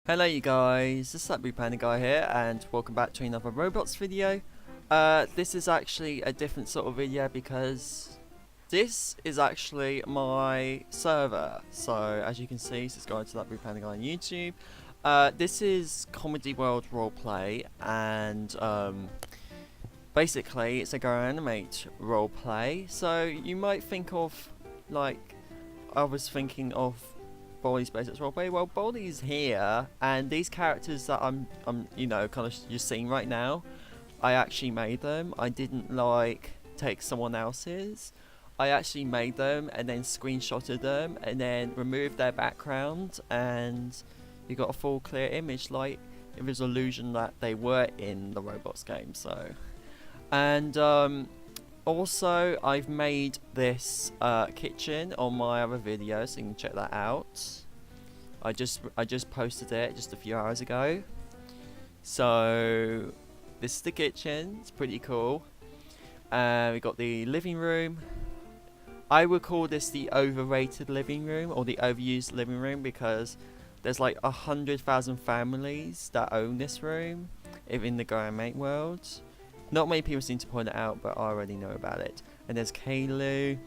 Hello you guys, this is that Panda Guy here and welcome back to another Roblox video. This is actually a different sort of video because this is actually my server. So as you can see, subscribe to that Panda Guy on YouTube. This is Comedy World Roleplay and basically it's a Go Animate roleplay. So you might think of, like, I was thinking of Baldi's Basics Roleplay. Well, Baldi's here, and these characters that I'm you know, kind of just seeing right now, I actually made them. I didn't take someone else's. I actually made them and then screenshotted them and then removed their background, and you got a full clear image, like it was an illusion that they were in the Roblox game. So, and also, I've made this kitchen on my other video, so you can check that out. I just posted it just a few hours ago. So this is the kitchen. It's pretty cool. We got the living room. I would call this the overrated living room or the overused living room because there's like 100,000 families that own this room in the Go Animate world. Not many people seem to point it out, but I already know about it. And there's Kalu.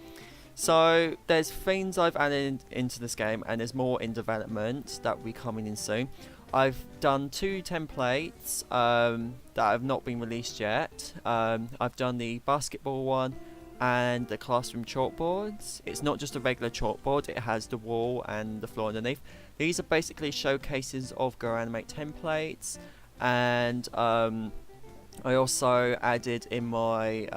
So there's things I've added into this game, and there's more in development that will be coming in soon. I've done 2 templates that have not been released yet. I've done the basketball one and the classroom chalkboards. It's not just a regular chalkboard, it has the wall and the floor underneath. These are basically showcases of Go Animate templates, and I also added in my,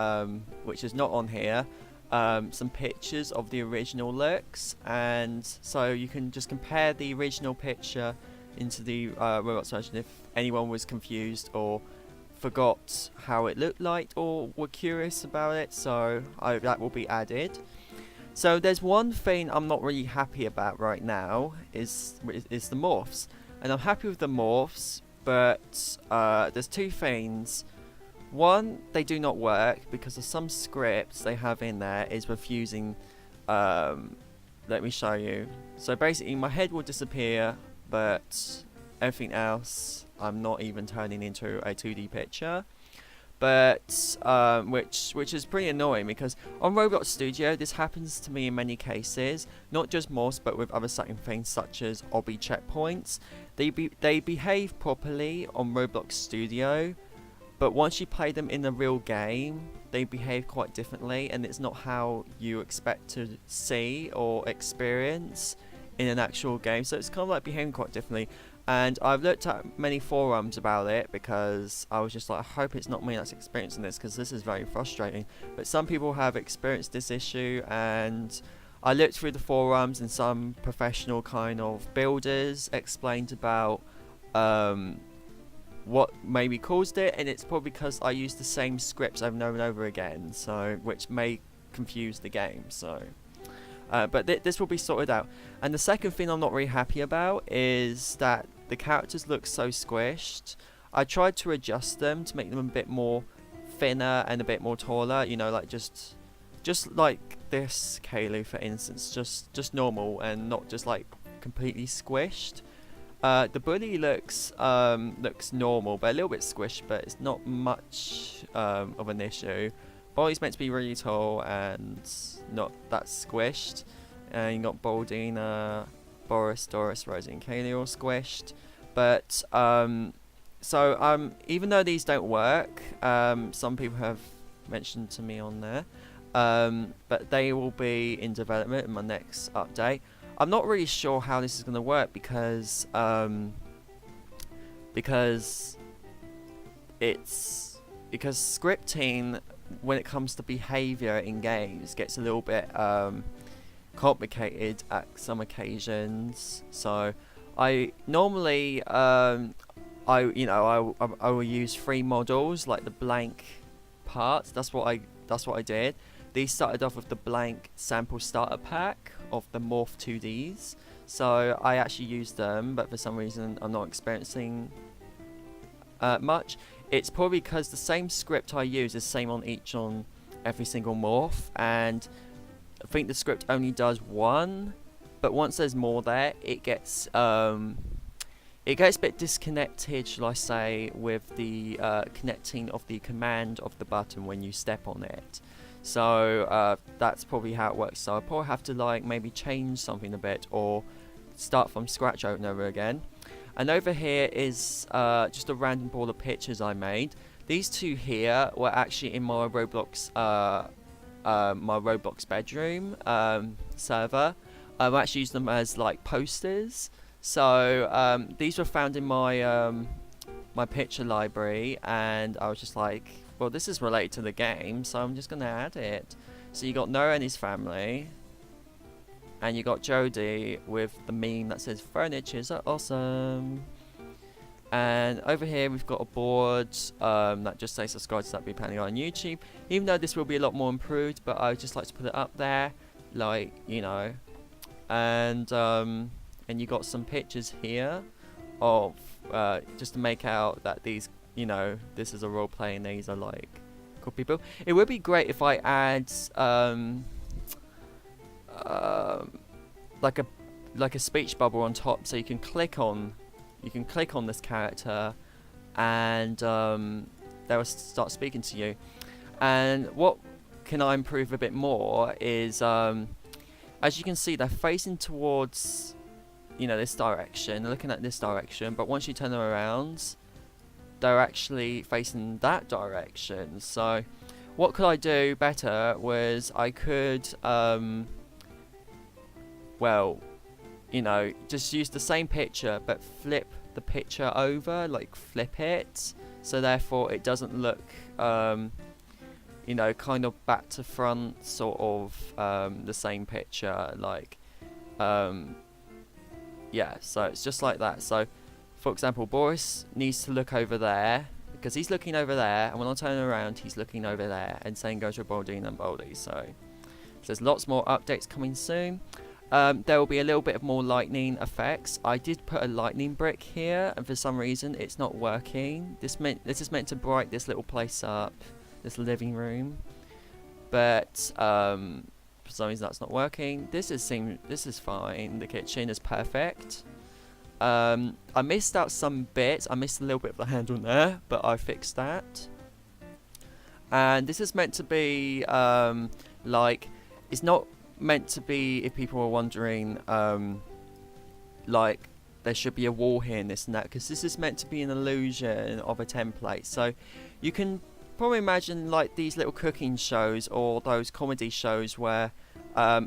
which is not on here, some pictures of the original looks, and so you can just compare the original picture into the Roblox version if anyone was confused or forgot how it looked like or were curious about it. So that will be added. So there's one thing I'm not really happy about right now is the morphs, and I'm happy with the morphs, but there's 2 things. One, they do not work because of some scripts they have in there is refusing. Let me show you. So basically my head will disappear, but everything else I'm not even turning into a 2D picture. But which is pretty annoying because on Roblox Studio this happens to me in many cases, not just morphs but with other certain things such as obby checkpoints. They behave properly on Roblox Studio, but once you play them in the real game, they behave quite differently, and it's not how you expect to see or experience in an actual game. So it's kind of like behaving quite differently. And I've looked at many forums about it because I was just like, I hope it's not me that's experiencing this because this is very frustrating. But some people have experienced this issue, and I looked through the forums, and some professional kind of builders explained about what maybe caused it, and it's probably because I used the same scripts over and over again, so which may confuse the game. So but this will be sorted out. And the second thing I'm not really happy about is that the characters look so squished. I tried to adjust them to make them a bit more thinner and a bit more taller, you know, like just like this Kalu for instance, just normal and not just like completely squished. The bully looks normal, but a little bit squished, but it's not much of an issue. Baldi's meant to be really tall and not that squished. And you got Baldina, Boris, Doris, Rosie, and Kaylee all squished. But even though these don't work, some people have mentioned to me on there, but they will be in development in my next update. I'm not really sure how this is going to work because scripting when it comes to behavior in games gets a little bit complicated at some occasions. So I normally I will use 3 models, like the blank parts. That's what I did. These started off with the blank sample starter pack of the Morph 2Ds, so I actually used them, but for some reason I'm not experiencing much. It's probably because the same script I use is same on every single morph, and I think the script only does 1, but once there's more there, it gets it gets a bit disconnected, shall I say, with the connecting of the command of the button when you step on it. So that's probably how it works. So I'll probably have to like maybe change something a bit or start from scratch over and over again. And over here is just a random ball of pictures I made. These two here were actually in my Roblox bedroom server. I actually used them as like posters. So these were found in my my picture library, and I was just like, well, this is related to the game, so I'm just gonna add it. So you got Noah and his family, and you got Jody with the meme that says "Furnitures are awesome." And over here we've got a board that just says subscribe to that be planning on YouTube. Even though this will be a lot more improved, but I would just like to put it up there, like, you know. And you got some pictures here of just to make out that these, you know, this is a role play and these are like cool people. It would be great if I add like a speech bubble on top, so you can click on this character and they'll start speaking to you. And what can I improve a bit more is as you can see, they're facing towards, you know, this direction. They're looking at this direction, but once you turn them around, they're actually facing that direction. So what could I do better was I could well, you know, just use the same picture but flip the picture over, like flip it, so therefore it doesn't look you know, kind of back to front, sort of the same picture, like yeah, so it's just like that. So for example, Boris needs to look over there because he's looking over there, and when I turn around he's looking over there, and same goes with Baldine and Baldy. So there's lots more updates coming soon. There will be a little bit of more lightning effects. I did put a lightning brick here, and for some reason it's not working. This is meant to brighten this little place up, this living room, but for some reason that's not working. This is fine. The kitchen is perfect. I missed out some bits. I missed a little bit of the handle there, but I fixed that. And this is meant to be like, it's not meant to be, if people are wondering, like there should be a wall here and this and that, because this is meant to be an illusion of a template. So you can probably imagine like these little cooking shows or those comedy shows where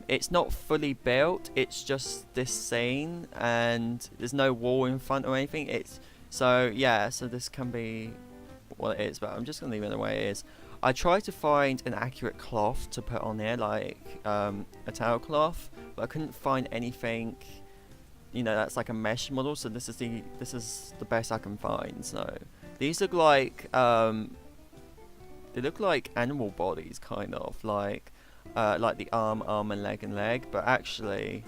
it's not fully built, it's just this scene and there's no wall in front or anything. It's so yeah, so this can be what it is, but I'm just gonna leave it the way it is. I tried to find an accurate cloth to put on there, like a towel cloth, but I couldn't find anything, you know, that's like a mesh model. So this is the best I can find. So these look like they look like animal bodies, kind of like the arm and leg, but actually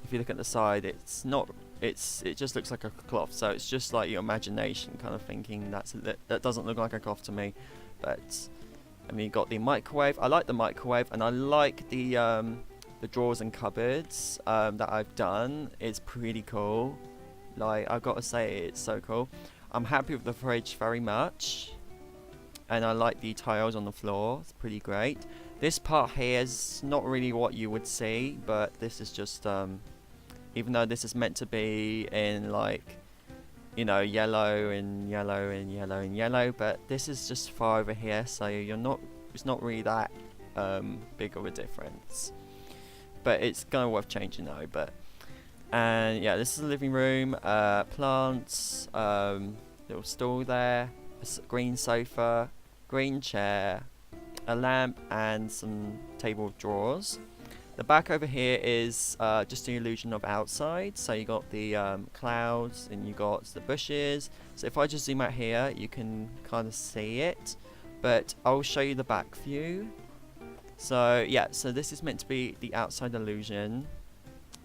if you look at the side, it's not. It just looks like a cloth. So it's just like your imagination kind of thinking that doesn't look like a cloth to me. But I mean, you got the microwave. I like the microwave, and I like the drawers and cupboards that I've done. It's pretty cool. Like, I've got to say, it's so cool. I'm happy with the fridge very much, and I like the tiles on the floor. It's pretty great. This part here is not really what you would see, but this is just even though this is meant to be in like, you know, yellow and yellow and yellow and yellow, but this is just far over here, so it's not really that big of a difference, but it's kind of worth changing though. But and yeah, this is the living room, plants, little stool there, a green sofa, green chair, a lamp, and some table drawers. The back over here is just the illusion of outside. So you got the clouds and you got the bushes. So if I just zoom out here, you can kind of see it. But I'll show you the back view. So yeah, so this is meant to be the outside illusion.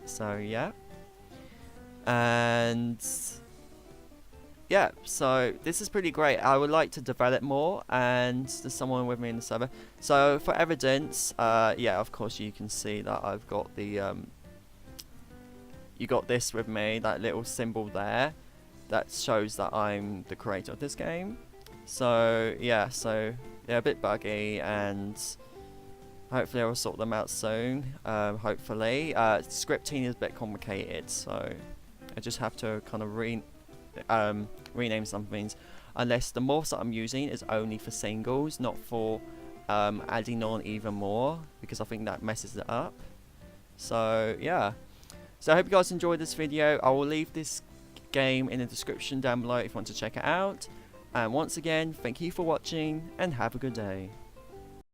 So yeah. And yeah, so this is pretty great. I would like to develop more, and there's someone with me in the server. So for evidence, yeah, of course you can see that I've got the you got this with me, that little symbol there, that shows that I'm the creator of this game. So yeah, a bit buggy, and hopefully I'll sort them out soon. Hopefully, scripting is a bit complicated, so I just have to kind of rename some things. Unless the morphs that I'm using is only for singles, not for adding on even more, because I think that messes it up. So yeah. So I hope you guys enjoyed this video. I will leave this game in the description down below if you want to check it out. And once again, thank you for watching and have a good day.